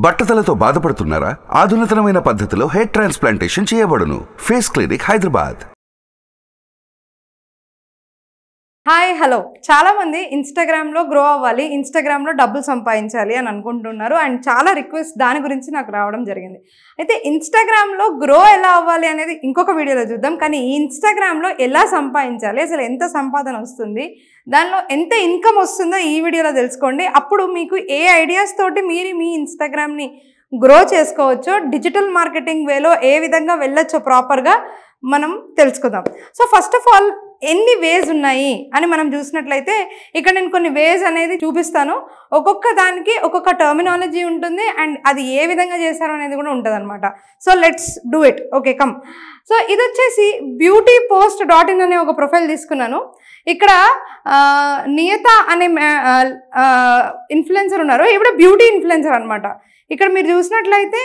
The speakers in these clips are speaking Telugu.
బట్టతలతో బాధపడుతున్నారా? ఆధునితనమైన పద్ధతిలో హెయిర్ ట్రాన్స్ప్లాంటేషన్ చేయబడును. Face clinic Hyderabad. Hi hello, చాలామంది ఇన్స్టాగ్రామ్లో గ్రో అవ్వాలి, ఇన్స్టాగ్రామ్లో డబ్బులు సంపాదించాలి అని అనుకుంటున్నారు. అండ్ చాలా రిక్వెస్ట్ దాని గురించి నాకు రావడం జరిగింది. అయితే ఇన్స్టాగ్రామ్లో గ్రో ఎలా అవ్వాలి అనేది ఇంకొక వీడియోలో చూద్దాం. కానీ ఈ ఇన్స్టాగ్రామ్లో ఎలా సంపాదించాలి, అసలు ఎంత సంపాదన వస్తుంది, దానిలో ఎంత ఇన్కమ్ వస్తుందో ఈ వీడియోలో తెలుసుకోండి. అప్పుడు మీకు ఏ ఐడియాస్ తోటి మీరు మీ ఇన్స్టాగ్రామ్ని గ్రో చేసుకోవచ్చో, డిజిటల్ మార్కెటింగ్ వేలో ఏ విధంగా వెళ్ళొచ్చో ప్రాపర్గా మనం తెలుసుకుందాం. సో ఫస్ట్ ఆఫ్ ఆల్ ఎన్ని వేస్ ఉన్నాయి అని మనం చూసినట్లయితే ఇక్కడ నేను కొన్ని వేస్ అనేది చూపిస్తాను. ఒక్కొక్క దానికి ఒక్కొక్క టర్మినాలజీ ఉంటుంది అండ్ అది ఏ విధంగా చేశారో అనేది కూడా ఉంటుంది అనమాట. So let's do it. Okay, come. So ఇది వచ్చేసి beautypost.in అనే ఒక ప్రొఫైల్ తీసుకున్నాను. ఇక్కడ నియత అనే ఇన్ఫ్లుయెన్సర్ ఉన్నారు. ఇప్పుడు బ్యూటీ ఇన్ఫ్లుయెన్సర్ అనమాట. ఇక్కడ మీరు చూసినట్లయితే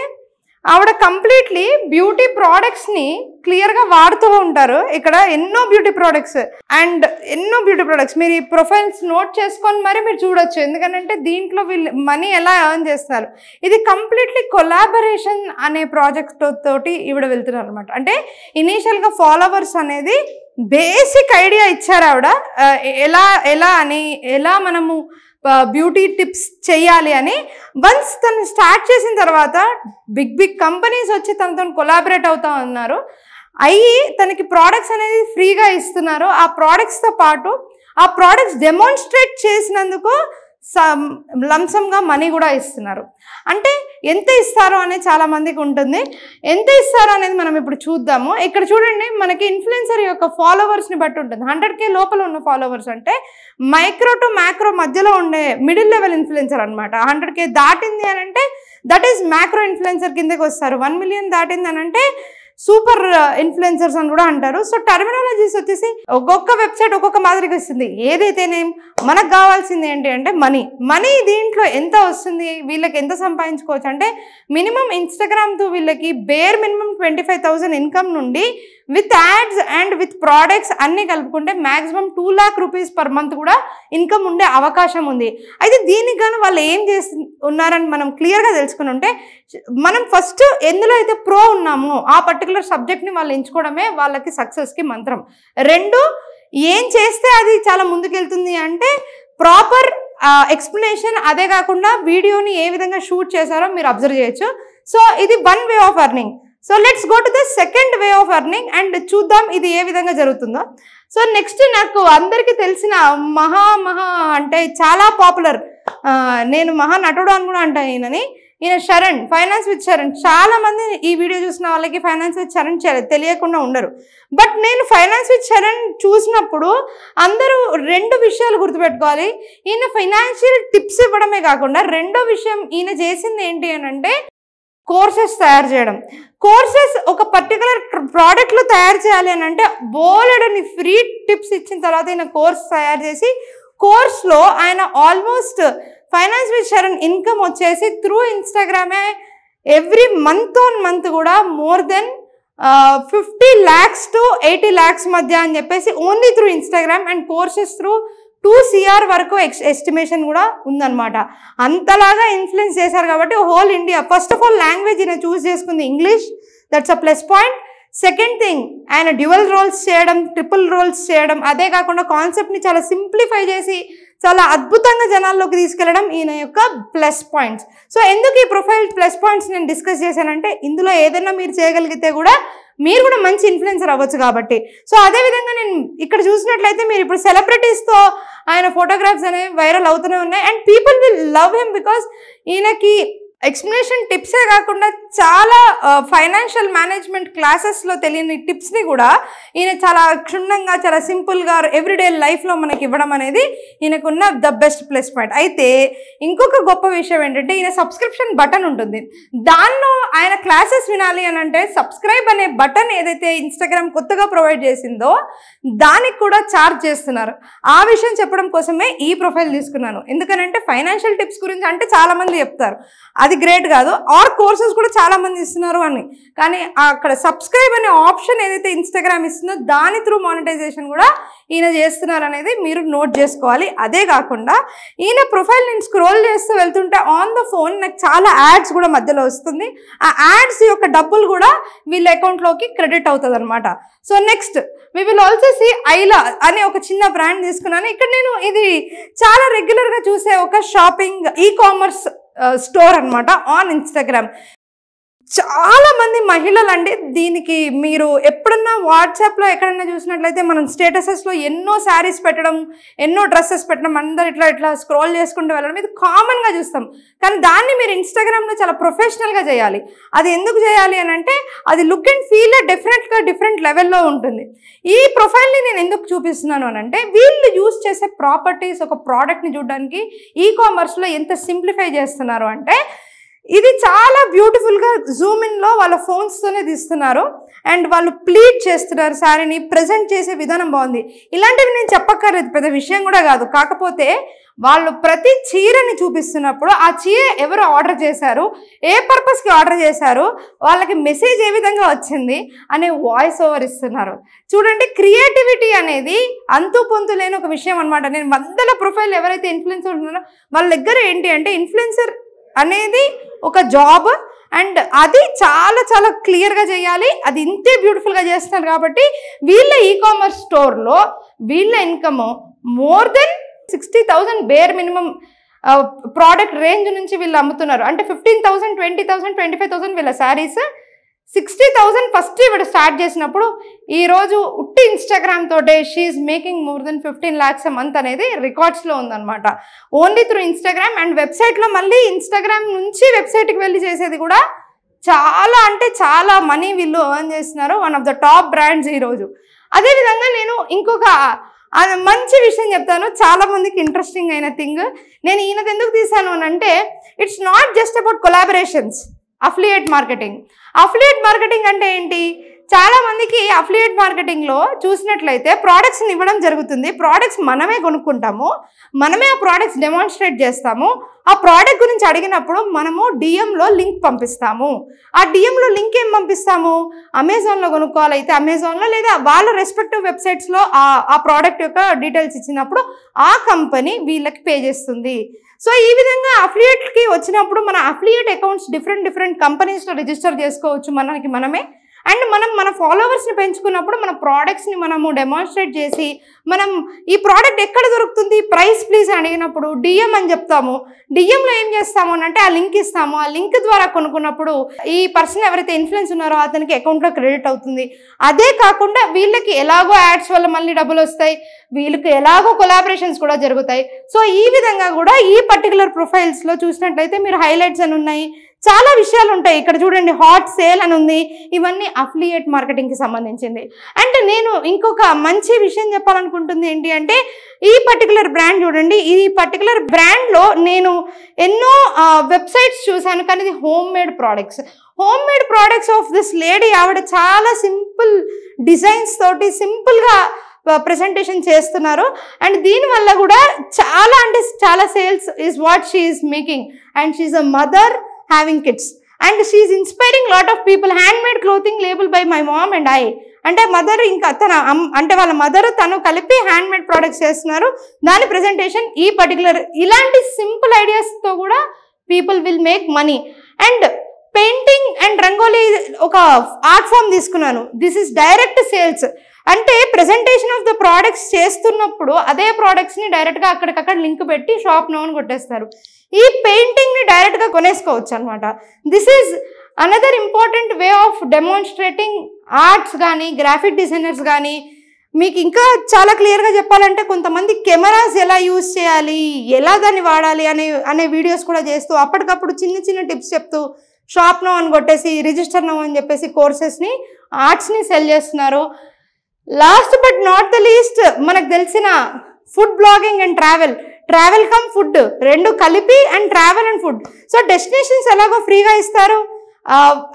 ఆవిడ కంప్లీట్లీ బ్యూటీ ప్రోడక్ట్స్ని క్లియర్గా వాడుతూ ఉంటారు. ఇక్కడ ఎన్నో బ్యూటీ ప్రోడక్ట్స్ మీరు ఈ ప్రొఫైల్స్ నోట్ చేసుకొని మరి మీరు చూడొచ్చు. ఎందుకంటే దీంట్లో వీళ్ళు మనీ ఎలా ఎర్న్ చేస్తున్నారు. ఇది కంప్లీట్లీ కొలాబరేషన్ అనే ప్రాజెక్ట్ తోటి ఈవిడ వెళ్తున్నారు అనమాట. అంటే ఇనీషియల్గా ఫాలోవర్స్ అనేది బేసిక్ ఐడియా ఇచ్చారు ఆవిడ, ఎలా మనము బ్యూటీ టిప్స్ చేయాలి అని. వన్స్ తను స్టార్ట్ చేసిన తర్వాత బిగ్ కంపెనీస్ వచ్చి తనతో కొలాబరేట్ అవుతా ఉన్నారు. తనకి ప్రోడక్ట్స్ అనేది ఫ్రీగా ఇస్తున్నారు. ఆ ప్రోడక్ట్స్తో పాటు ఆ ప్రోడక్ట్స్ డెమాన్స్ట్రేట్ చేసినందుకు లంసంగా మనీ కూడా ఇస్తున్నారు. అంటే ఎంత ఇస్తారో అనేది చాలామందికి ఉంటుంది. ఎంత ఇస్తారో అనేది మనం ఇప్పుడు చూద్దాము. ఇక్కడ చూడండి, మనకి ఇన్ఫ్లుయెన్సర్ యొక్క ఫాలోవర్స్ని బట్టి ఉంటుంది. 100K లోపల ఉన్న ఫాలోవర్స్ అంటే మైక్రో టు మ్యాక్రో మధ్యలో ఉండే మిడిల్ లెవెల్ ఇన్ఫ్లుయెన్సర్ అనమాట. 100K దాటింది అని అంటే దట్ ఈస్ మ్యాక్రో ఇన్ఫ్లుయెన్సర్ కిందకి వస్తారు. 1 మిలియన్ దాటింది అని అంటే సూపర్ ఇన్ఫ్లుయెన్సర్స్ అని కూడా అంటారు. సో టర్మినాలజీస్ వచ్చేసి ఒక్కొక్క వెబ్సైట్ ఒక్కొక్క మాదిరిగా ఇస్తుంది. ఏదైతేనే మనకు కావాల్సింది ఏంటి అంటే మనీ దీంట్లో ఎంత వస్తుంది, వీళ్ళకి ఎంత సంపాదించుకోవచ్చు అంటే మినిమం ఇన్స్టాగ్రామ్తో వీళ్ళకి బేర్ మినిమం 25,000 ఇన్కమ్ నుండి with ads and with products అన్నీ కలుపుకుంటే maximum 2 lakh rupees per month కూడా ఇన్కమ్ ఉండే అవకాశం ఉంది. అయితే దీనికి గాను వాళ్ళు ఏం ఉన్నారని మనం క్లియర్గా తెలుసుకుని ఉంటే, మనం ఫస్ట్ ఎందులో అయితే ప్రో ఉన్నామో ఆ పర్టికులర్ సబ్జెక్ట్ని వాళ్ళు ఎంచుకోవడమే వాళ్ళకి సక్సెస్కి మంత్రం. 2, ఏం చేస్తే అది చాలా ముందుకెళ్తుంది అంటే ప్రాపర్ ఎక్స్ప్లెనేషన్. అదే కాకుండా వీడియోని ఏ విధంగా షూట్ చేశారో మీరు అబ్జర్వ్ చేయొచ్చు. సో ఇది 1 way of earning. So let's go to the second way of earning and చూద్దాం ఇది ఏ విధంగా జరుగుతుందో. సో నెక్స్ట్ నాకు అందరికీ తెలిసిన మహా అంటే చాలా పాపులర్, నేను మహా నటుడు అని కూడా అంటాను ఈయన శరణ్, ఫైనాన్స్ విత్ శరణ్. చాలా మంది ఈ వీడియో చూసిన వాళ్ళకి ఫైనాన్స్ విత్ శరణ్ తెలియకుండా ఉండరు. బట్ నేను ఫైనాన్స్ విత్ శరణ్ చూసినప్పుడు అందరూ 2 విషయాలు గుర్తుపెట్టుకోవాలి. ఈయన ఫైనాన్షియల్ టిప్స్ ఇవ్వడమే కాకుండా రెండో విషయం ఈయన చేసింది ఏంటి అని అంటే కోర్సెస్ తయారు చేయడం. కోర్సెస్ ఒక పర్టికులర్ ప్రోడక్ట్లో తయారు చేయాలి అని అంటే బోలెడని ఫ్రీ టిప్స్ ఇచ్చిన తర్వాత ఈయన కోర్స్ తయారు చేసి కోర్స్లో ఆయన almost finance with Sharan income వచ్చేసి త్రూ ఇన్స్టాగ్రామే ఎవ్రీ మంత్ కూడా more than 50 lakhs to 80 lakhs మధ్య అని చెప్పేసి only through Instagram and courses through 2 CR వరకు ఎస్టిమేషన్ కూడా ఉందన్నమాట. అంతలాగా ఇన్ఫ్లుయెన్స్ చేశారు కాబట్టి whole India. First of all language ఈయన చూస్ చేసుకుంది English, that's a plus point. Second thing, ఆయన డ్యువల్ రోల్స్ చేయడం, ట్రిపుల్ రోల్స్ చేయడం, అదే కాకుండా కాన్సెప్ట్ని చాలా సింప్లిఫై చేసి చాలా అద్భుతంగా జనాల్లోకి తీసుకెళ్లడం ఈయన యొక్క ప్లస్ పాయింట్స్. సో ఎందుకు ఈ ప్రొఫైల్ ప్లస్ పాయింట్స్ నేను డిస్కస్ చేశానంటే ఇందులో ఏదైనా మీరు చేయగలిగితే కూడా మీరు కూడా మంచి ఇన్ఫ్లుయెన్సర్ అవ్వచ్చు కాబట్టి. సో అదేవిధంగా నేను ఇక్కడ చూసినట్లయితే మీరు ఇప్పుడు సెలబ్రిటీస్తో ఆయన ఫోటోగ్రాఫ్స్ అనేవి వైరల్ అవుతూనే ఉన్నాయి and people will love him because ఈయనకి ఎక్స్ప్లెనేషన్ టిప్సే కాకుండా చాలా ఫైనాన్షియల్ మేనేజ్మెంట్ క్లాసెస్లో తెలియని టిప్స్ని కూడా ఈయన చాలా క్షుణ్ణంగా చాలా సింపుల్గా ఎవ్రీడే లైఫ్లో మనకి ఇవ్వడం అనేది ఈయనకున్న ద బెస్ట్ ప్లస్ పాయింట్. అయితే ఇంకొక గొప్ప విషయం ఏంటంటే ఈయన సబ్స్క్రిప్షన్ బటన్ ఉంటుంది. దానిలో ఆయన క్లాసెస్ వినాలి అని అంటే సబ్స్క్రైబ్ అనే బటన్ ఏదైతే ఇన్స్టాగ్రామ్ కొత్తగా ప్రొవైడ్ చేసిందో దానికి కూడా ఛార్జ్ చేస్తున్నారు. ఆ విషయం చెప్పడం కోసమే ఈ ప్రొఫైల్ తీసుకున్నాను. ఎందుకనంటే ఫైనాన్షియల్ టిప్స్ గురించి అంటే చాలామంది చెప్తారు, అది గ్రేట్ కాదు. ఆర్ కోర్సెస్ కూడా చాలా మంది ఇస్తున్నారు అని, కానీ అక్కడ సబ్స్క్రైబ్ అనే ఆప్షన్ ఏదైతే ఇన్స్టాగ్రామ్ ఇస్తుందో దాని త్రూ మానిటైజేషన్ కూడా ఈయన చేస్తున్నారు అనేది మీరు నోట్ చేసుకోవాలి. అదే కాకుండా ఈయన ప్రొఫైల్ నేను స్క్రోల్ చేస్తూ వెళ్తుంటే ఆన్ ద ఫోన్ నాకు చాలా యాడ్స్ కూడా మధ్యలో వస్తుంది. ఆ యాడ్స్ యొక్క డబ్బులు కూడా వీళ్ళ అకౌంట్లోకి క్రెడిట్ అవుతుంది అనమాట. So next we will also see ఐలా అనే ఒక చిన్న బ్రాండ్ తీసుకున్నాను. ఇక్కడ నేను ఇది చాలా రెగ్యులర్గా చూసే ఒక షాపింగ్ ఈ-కామర్స్ స్టోర్ అనమాట ఆన్ ఇన్స్టాగ్రామ్. చాలా మంది మహిళలు అండి దీనికి మీరు ఎప్పుడన్నా వాట్సాప్లో ఎక్కడన్నా చూసినట్లయితే మనం స్టేటసెస్లో ఎన్నో శారీస్ పెట్టడం, ఎన్నో డ్రెస్సెస్ పెట్టడం, అందరు ఇట్లా స్క్రోల్ చేసుకుంటూ వెళ్ళడం ఇది కామన్గా చూస్తాం. కానీ దాన్ని మీరు ఇన్స్టాగ్రామ్లో చాలా ప్రొఫెషనల్గా చేయాలి. అది ఎందుకు చేయాలి అని అంటే అది లుక్ అండ్ ఫీల్ డిఫరెంట్ లెవెల్లో ఉంటుంది. ఈ ప్రొఫైల్ని నేను ఎందుకు చూపిస్తున్నాను అని అంటే వీళ్ళు యూజ్ చేసే ప్రాపర్టీస్ ఒక ప్రోడక్ట్ని చూడడానికి ఈ-కామర్స్లో ఎంత సింప్లిఫై చేస్తున్నారు అంటే ఇది చాలా బ్యూటిఫుల్గా జూమ్ ఇన్లో వాళ్ళ ఫోన్స్తోనే తీస్తున్నారు అండ్ వాళ్ళు ప్లీట్ చేస్తున్నారు. శారీని ప్రజెంట్ చేసే విధానం బాగుంది. ఇలాంటివి నేను చెప్పక్కర్లేదు, పెద్ద విషయం కూడా కాదు. కాకపోతే వాళ్ళు ప్రతి చీరని చూపిస్తున్నప్పుడు ఆ చీర ఎవరు ఆర్డర్ చేశారు, ఏ పర్పస్కి ఆర్డర్ చేశారు, వాళ్ళకి మెసేజ్ ఏ విధంగా వచ్చింది అనే వాయిస్ ఓవర్ ఇస్తున్నారు. చూడండి, క్రియేటివిటీ అనేది అంతు పొంతు లేని ఒక విషయం అనమాట. నేను వందల ప్రొఫైల్ ఎవరైతే ఇన్ఫ్లుయెన్సర్ ఉన్నారో వాళ్ళ దగ్గర ఏంటి అంటే ఇన్ఫ్లుయెన్సర్ అనేది ఒక జాబ్ అండ్ అది చాలా చాలా క్లియర్గా చేయాలి. అది ఇంతే బ్యూటిఫుల్గా చేస్తున్నారు కాబట్టి వీళ్ళ ఈ-కామర్స్ స్టోర్లో వీళ్ళ income more than 60,000 bear minimum product range నుంచి వీళ్ళు అమ్ముతున్నారు. అంటే 15,000, 20,000, 25,000 వీళ్ళ శారీస్. 60,000 ఫస్ట్ వీడు స్టార్ట్ చేసినప్పుడు ఈరోజు ఉట్టి ఇన్స్టాగ్రామ్ తోటే she is making more than 15 lakhs a month అనేది రికార్డ్స్లో ఉందన్నమాట. ఓన్లీ త్రూ ఇన్స్టాగ్రామ్ అండ్ వెబ్సైట్లో మళ్ళీ ఇన్స్టాగ్రామ్ నుంచి వెబ్సైట్కి వెళ్ళి చేసేది కూడా చాలా అంటే చాలా మనీ వీళ్ళు ఎర్న్ చేస్తున్నారు. One of the top brands ఈరోజు. అదేవిధంగా నేను ఇంకొక మంచి విషయం చెప్తాను, చాలా మందికి ఇంట్రెస్టింగ్ అయిన థింగ్. నేను ఈయనది ఎందుకు తీసాను అని అంటే it's not just about collaborations. Affiliate marketing అంటే ఏంటి? చాలా మందికి అఫిలియేట్ మార్కెటింగ్లో చూసినట్లయితే ప్రోడక్ట్స్ని ఇవ్వడం జరుగుతుంది. ప్రోడక్ట్స్ మనమే కొనుక్కుంటాము, మనమే ఆ ప్రోడక్ట్స్ డెమాన్స్ట్రేట్ చేస్తాము. ఆ ప్రోడక్ట్ గురించి అడిగినప్పుడు మనము డిఎంలో లింక్ పంపిస్తాము. ఆ డిఎంలో లింక్ ఏం పంపిస్తాము? అమెజాన్లో కొనుక్కోవాలైతే అమెజాన్లో, లేదా వాళ్ళ రెస్పెక్టివ్ వెబ్సైట్స్లో ఆ ప్రోడక్ట్ యొక్క డీటెయిల్స్ ఇచ్చినప్పుడు ఆ కంపెనీ వీళ్ళకి పే చేస్తుంది. సో ఈ విధంగా అఫిలియేట్కి వచ్చినప్పుడు మన అఫిలియేట్ అకౌంట్స్ డిఫరెంట్ కంపెనీస్లో రిజిస్టర్ చేసుకోవచ్చు మనమే. అండ్ మనం మన ఫాలోవర్స్ని పెంచుకున్నప్పుడు మన ప్రోడక్ట్స్ని మనము డెమాన్స్ట్రేట్ చేసి మనం ఈ ప్రోడక్ట్ ఎక్కడ దొరుకుతుంది, ప్రైస్ ప్లీజ్ అని అడిగినప్పుడు డిఎం అని చెప్తాము. డిఎంలో ఏం చేస్తాము అని అంటే ఆ లింక్ ఇస్తాము. ఆ లింక్ ద్వారా కొనుక్కున్నప్పుడు ఈ పర్సన్ ఎవరైతే ఇన్ఫ్లుయెన్స్ ఉన్నారో అతనికి అకౌంట్లో క్రెడిట్ అవుతుంది. అదే కాకుండా వీళ్ళకి ఎలాగో యాడ్స్ వల్ల మళ్ళీ డబ్బులు వస్తాయి, వీళ్ళకి ఎలాగో కొలాబరేషన్స్ కూడా జరుగుతాయి. సో ఈ విధంగా కూడా ఈ పర్టికులర్ ప్రొఫైల్స్లో చూసినట్లయితే మీరు హైలైట్స్ అని ఉన్నాయి, చాలా విషయాలు ఉంటాయి. ఇక్కడ చూడండి హాట్ సేల్ అని ఉంది. ఇవన్నీ అఫిలియేట్ మార్కెటింగ్కి సంబంధించింది. అంటే నేను ఇంకొక మంచి విషయం చెప్పాలనుకుంటుంది ఏంటి అంటే ఈ పర్టికులర్ బ్రాండ్ చూడండి. ఈ పర్టికులర్ బ్రాండ్లో నేను ఎన్నో వెబ్సైట్స్ చూశాను, కానీ ఇది home made products of this lady. ఆవిడ చాలా సింపుల్ డిజైన్స్ తోటి సింపుల్గా ప్రెజెంటేషన్ చేస్తున్నారు. అండ్ దీనివల్ల కూడా చాలా అంటే చాలా sales is what she is making. And she is a mother having kids and she is inspiring lot of people. Handmade clothing labeled by my mom and I. అంటే మదర్ ఇంకా తన అంటే వాళ్ళ మదర్ తను కలిపి హ్యాండ్మేడ్ ప్రోడక్ట్స్ చేస్తున్నారు. దాని ప్రెజెంటేషన్ ఈ పర్టికులర్ ఇలాంటి సింపుల్ ఐడియాస్తో కూడా people will make money. And painting and rangoli ఒక ఆర్ట్ ఫామ్ తీసుకున్నాను. This is direct sales. అంటే ప్రెజెంటేషన్ ఆఫ్ ద ప్రోడక్ట్స్ చేస్తున్నప్పుడు అదే ప్రోడక్ట్స్ని డైరెక్ట్గా అక్కడికక్కడ లింక్ పెట్టి షాప్ నోన్ కొట్టేస్తారు. ఈ పెయింటింగ్ని డైరెక్ట్గా కొనేసుకోవచ్చు అనమాట. This is another important way of demonstrating arts కానీ గ్రాఫిక్ డిజైనర్స్ కానీ. మీకు ఇంకా చాలా క్లియర్గా చెప్పాలంటే కొంతమంది కెమెరాస్ ఎలా యూజ్ చేయాలి, ఎలా దాన్ని వాడాలి అనే వీడియోస్ కూడా చేస్తూ అప్పటికప్పుడు చిన్న టిప్స్ చెప్తూ షాప్ నో అని కొట్టేసి రిజిస్టర్ నో అని చెప్పేసి కోర్సెస్ని ఆర్ట్స్ని సెల్ చేస్తున్నారు. Last but not the least మనకు తెలిసిన food blogging and travel come food రెండు కలిపి and travel and food. So destinations ఎలాగో ఫ్రీగా ఇస్తారు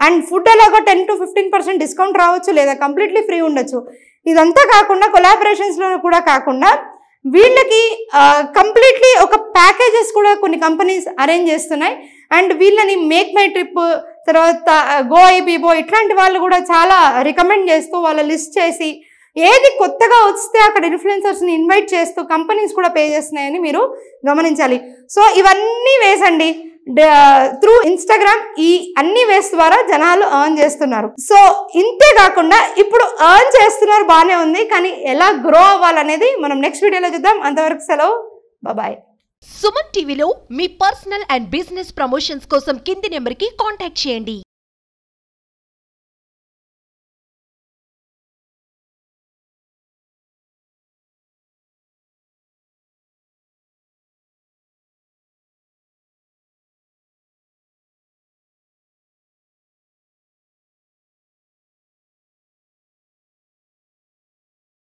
అండ్ ఫుడ్ ఎలాగో 10 to 15% డిస్కౌంట్ రావచ్చు, లేదా కంప్లీట్లీ ఫ్రీ ఉండొచ్చు. ఇదంతా కాకుండా కొలాబరేషన్స్లో కూడా కాకుండా వీళ్ళకి కంప్లీట్లీ ఒక ప్యాకేజెస్ కూడా కొన్ని కంపెనీస్ అరేంజ్ చేస్తున్నాయి. అండ్ వీళ్ళని మేక్ మై ట్రిప్, తర్వాత గో ఐబీబో ఇట్లాంటి వాళ్ళు కూడా చాలా రికమెండ్ చేస్తూ వాళ్ళ లిస్ట్ చేసి ఏది కొత్తగా వస్తే అక్కడ ఇన్ఫ్లుయెన్సర్స్ని ఇన్వైట్ చేస్తూ కంపెనీస్ కూడా పే చేస్తున్నాయని మీరు గమనించాలి. సో ఇవన్నీ వేసండి త్రూ ఇన్స్టాగ్రామ్, ఈ అన్ని వేస్ ద్వారా జనాలు ఎర్న్ చేస్తున్నారు. సో ఇంతే కాకుండా ఇప్పుడు ఎర్న్ చేస్తున్నారు బాగానే ఉంది, కానీ ఎలా గ్రో అవ్వాలనేది మనం నెక్స్ట్ వీడియోలో చూద్దాం. అంతవరకు సెలవు, బాయ్. సుమన్ టీవీలో మీ పర్సనల్ అండ్ బిజినెస్ ప్రమోషన్స్ కోసం కింది నెంబర్కి కాంటాక్ట్ చేయండి.